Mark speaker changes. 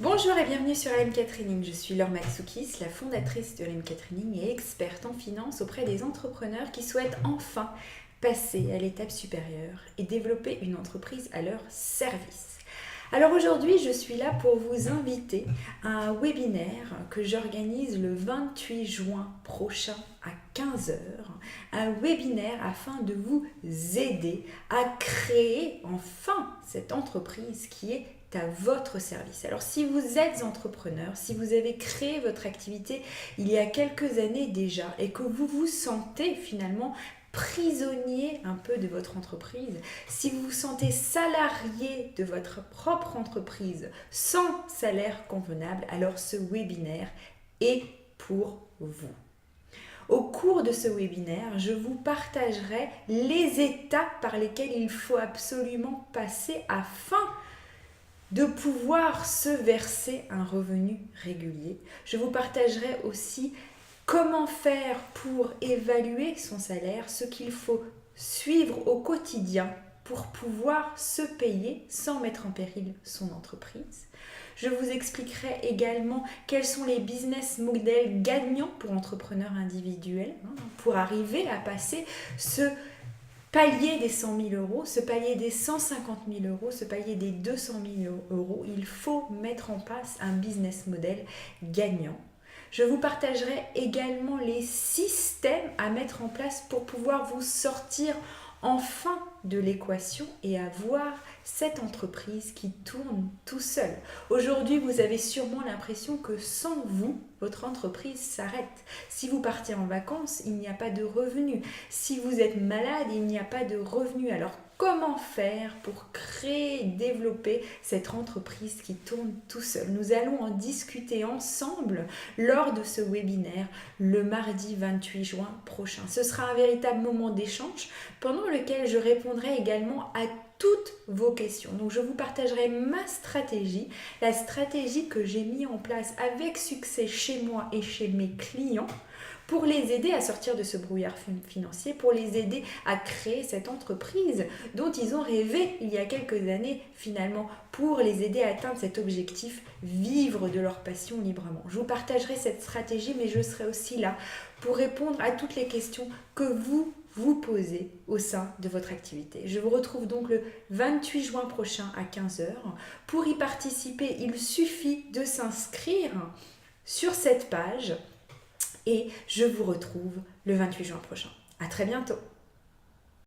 Speaker 1: Bonjour et bienvenue sur LMK Training. Je suis Laure Matsoukis, la fondatrice de LMK Training et experte en finance auprès des entrepreneurs qui souhaitent enfin passer à l'étape supérieure et développer une entreprise à leur service. Alors aujourd'hui, je suis là pour vous inviter à un webinaire que j'organise le 28 juin prochain à 15 heures. Un webinaire afin de vous aider à créer enfin cette entreprise qui est à votre service. Alors si vous êtes entrepreneur, si vous avez créé votre activité il y a quelques années déjà et que vous vous sentez finalement prisonnier un peu de votre entreprise, si vous vous sentez salarié de votre propre entreprise sans salaire convenable, alors ce webinaire est pour vous. Au cours de ce webinaire, je vous partagerai les étapes par lesquelles il faut absolument passer afin de pouvoir se verser un revenu régulier. Je vous partagerai aussi comment faire pour évaluer son salaire, ce qu'il faut suivre au quotidien pour pouvoir se payer sans mettre en péril son entreprise. Je vous expliquerai également quels sont les business models gagnants pour entrepreneurs individuels pour arriver à passer ce palier des 100 000 euros, ce palier des 150 000 euros, ce palier des 200 000 euros. Il faut mettre en place un business model gagnant. Je vous partagerai également les systèmes à mettre en place pour pouvoir vous sortir enfin de l'équation et avoir cette entreprise qui tourne tout seul. Aujourd'hui, vous avez sûrement l'impression que sans vous, votre entreprise s'arrête. Si vous partez en vacances, il n'y a pas de revenus. Si vous êtes malade, il n'y a pas de revenus. Alors, comment faire pour créer et développer cette entreprise qui tourne tout seul? Nous allons en discuter ensemble lors de ce webinaire le mardi 28 juin prochain. Ce sera un véritable moment d'échange pendant lequel je répondrai également à toutes vos questions. Donc je vous partagerai ma stratégie, la stratégie que j'ai mis en place avec succès chez moi et chez mes clients pour les aider à sortir de ce brouillard financier, pour les aider à créer cette entreprise dont ils ont rêvé il y a quelques années finalement, pour les aider à atteindre cet objectif, vivre de leur passion librement. Je vous partagerai cette stratégie, mais je serai aussi là pour répondre à toutes les questions que vous posez au sein de votre activité. Je vous retrouve donc le 28 juin prochain à 15 heures. Pour y participer, il suffit de s'inscrire sur cette page et je vous retrouve le 28 juin prochain. À très bientôt.